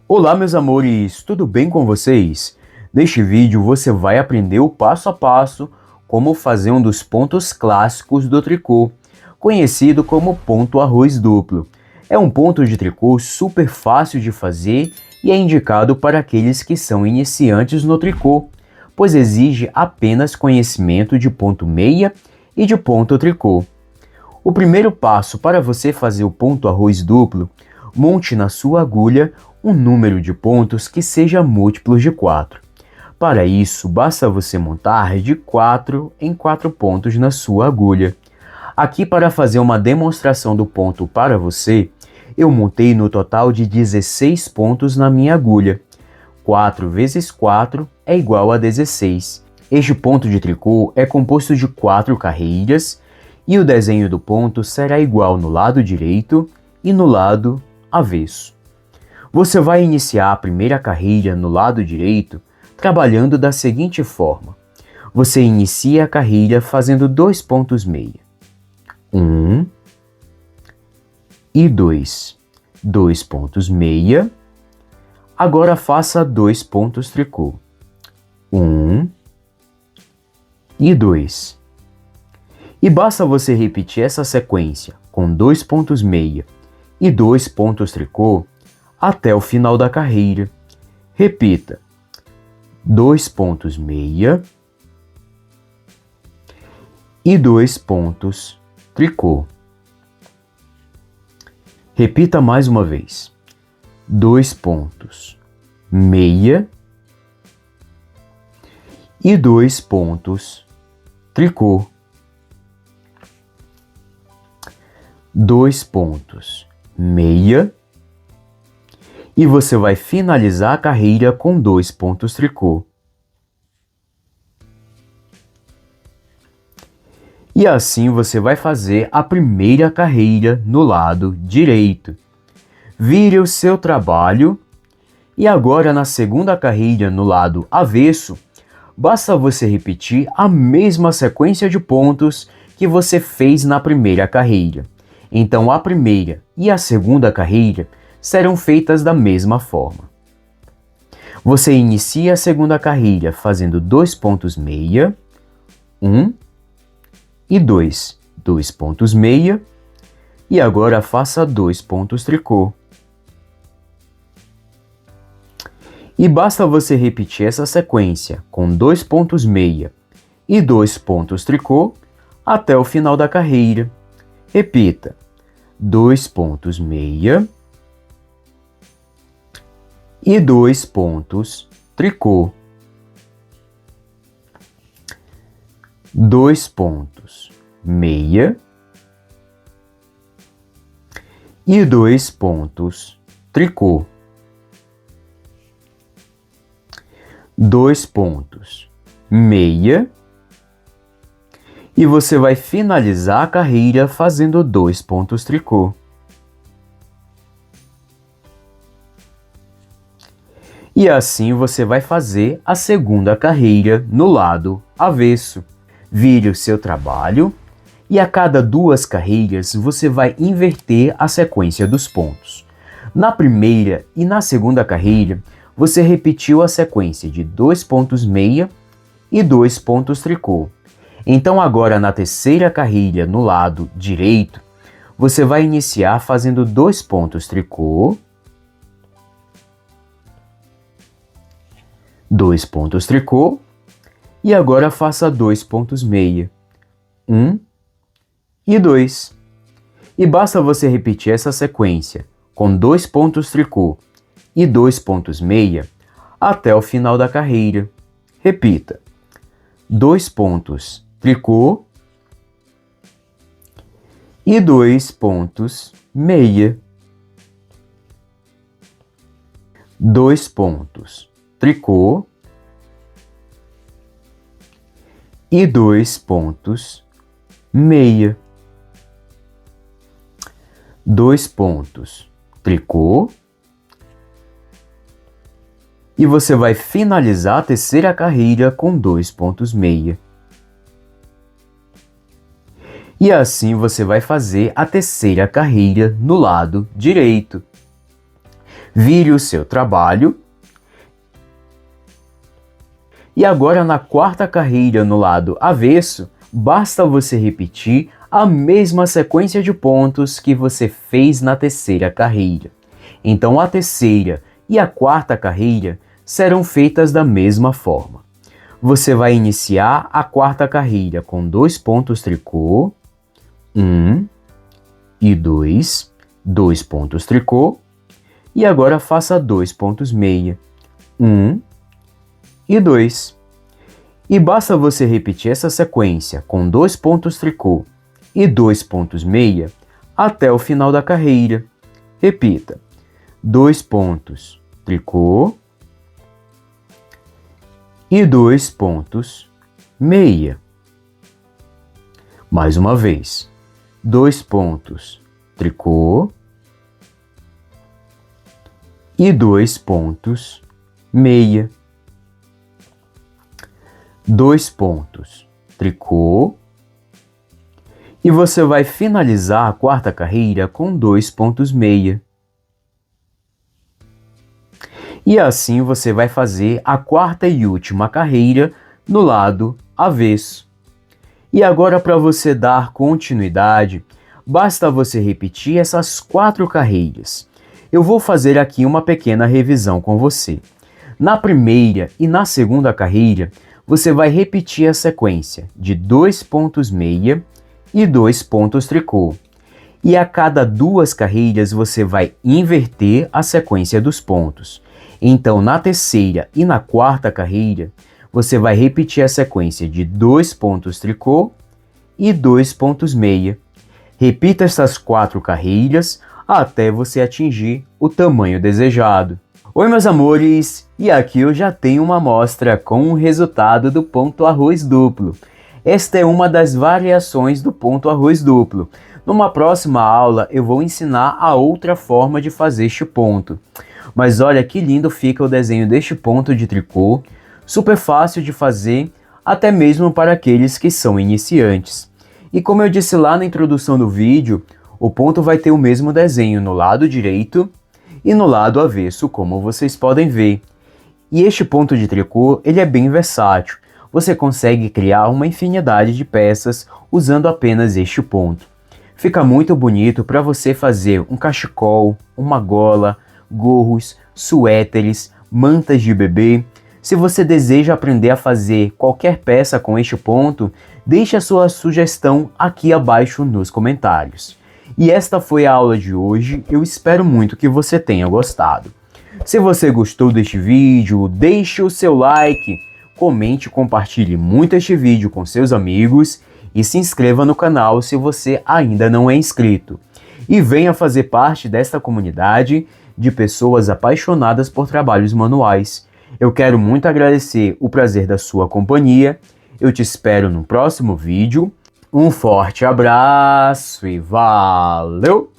Olá, meus amores, tudo bem com vocês? Neste vídeo você vai aprender o passo a passo como fazer um dos pontos clássicos do tricô, conhecido como ponto arroz duplo. É um ponto de tricô super fácil de fazer e é indicado para aqueles que são iniciantes no tricô, pois exige apenas conhecimento de ponto meia e de ponto tricô. O primeiro passo para você fazer o ponto arroz duplo: monte na sua agulha um número de pontos que seja múltiplo de 4. Para isso, basta você montar de 4 em 4 pontos na sua agulha. Aqui, para fazer uma demonstração do ponto para você, eu montei no total de 16 pontos na minha agulha. 4 vezes 4 é igual a 16. Este ponto de tricô é composto de 4 carreiras e o desenho do ponto será igual no lado direito e no lado avesso. Você vai iniciar a primeira carreira no lado direito trabalhando da seguinte forma. Você inicia a carreira fazendo 2 pontos meia. 1 e 2. 2 pontos meia. Agora faça 2 pontos tricô. 1 e 2. E basta você repetir essa sequência com 2 pontos meia e 2 pontos tricô até o final da carreira. Repita: 2 pontos meia e 2 pontos tricô. Repita mais uma vez: 2 pontos meia e 2 pontos tricô. 2 pontos meia. E você vai finalizar a carreira com 2 pontos tricô. E assim você vai fazer a primeira carreira no lado direito. Vire o seu trabalho e agora na segunda carreira no lado avesso, basta você repetir a mesma sequência de pontos que você fez na primeira carreira. Então a primeira e a segunda carreira serão feitas da mesma forma. Você inicia a segunda carreira fazendo 2 pontos meia, 1 e 2. 2 pontos meia. E agora faça 2 pontos tricô. E basta você repetir essa sequência com 2 pontos meia e 2 pontos tricô até o final da carreira. Repita: 2 pontos meia e 2 pontos tricô. 2 pontos meia e 2 pontos tricô. 2 pontos meia. E você vai finalizar a carreira fazendo 2 pontos tricô. E assim você vai fazer a segunda carreira no lado avesso. Vire o seu trabalho e a cada 2 carreiras você vai inverter a sequência dos pontos. Na primeira e na segunda carreira, você repetiu a sequência de 2 pontos meia e 2 pontos tricô. Então agora na terceira carreira no lado direito, você vai iniciar fazendo 2 pontos tricô, 2 pontos tricô, e agora faça 2 pontos meia, 1 e 2. E basta você repetir essa sequência com 2 pontos tricô e 2 pontos meia até o final da carreira. Repita: 2 pontos tricô e 2 pontos meia. 2 pontos tricô e 2 pontos meia. 2 pontos tricô. E você vai finalizar a terceira carreira com 2 pontos meia. E assim você vai fazer a terceira carreira no lado direito. Vire o seu trabalho. E agora na quarta carreira no lado avesso, basta você repetir a mesma sequência de pontos que você fez na terceira carreira. Então a terceira e a quarta carreira serão feitas da mesma forma. Você vai iniciar a quarta carreira com 2 pontos tricô, 1 e 2, 2 pontos tricô, e agora faça 2 pontos meia, 1 e 2. E basta você repetir essa sequência com 2 pontos tricô e 2 pontos meia até o final da carreira. Repita: 2 pontos tricô e 2 pontos meia. Mais uma vez: 2 pontos tricô e 2 pontos meia. 2 pontos tricô, e você vai finalizar a quarta carreira com 2 pontos meia. E assim você vai fazer a quarta e última carreira no lado avesso. E agora, para você dar continuidade, basta você repetir essas 4 carreiras. Eu vou fazer aqui uma pequena revisão com você. Na primeira e na segunda carreira, você vai repetir a sequência de 2 pontos meia e 2 pontos tricô. E a cada 2 carreiras você vai inverter a sequência dos pontos. Então, na terceira e na quarta carreira, você vai repetir a sequência de 2 pontos tricô e 2 pontos meia. Repita essas 4 carreiras até você atingir o tamanho desejado. Oi, meus amores, e aqui eu já tenho uma amostra com o resultado do ponto arroz duplo. Esta é uma das variações do ponto arroz duplo. Numa próxima aula eu vou ensinar a outra forma de fazer este ponto. Mas olha que lindo fica o desenho deste ponto de tricô, super fácil de fazer, até mesmo para aqueles que são iniciantes. E como eu disse lá na introdução do vídeo, o ponto vai ter o mesmo desenho no lado direito e no lado avesso, como vocês podem ver. E este ponto de tricô, ele é bem versátil. Você consegue criar uma infinidade de peças usando apenas este ponto. Fica muito bonito para você fazer um cachecol, uma gola, gorros, suéteres, mantas de bebê. Se você deseja aprender a fazer qualquer peça com este ponto, deixe a sua sugestão aqui abaixo nos comentários. E esta foi a aula de hoje, eu espero muito que você tenha gostado. Se você gostou deste vídeo, deixe o seu like, comente e compartilhe muito este vídeo com seus amigos e se inscreva no canal se você ainda não é inscrito. E venha fazer parte desta comunidade de pessoas apaixonadas por trabalhos manuais. Eu quero muito agradecer o prazer da sua companhia, eu te espero no próximo vídeo. Um forte abraço e valeu!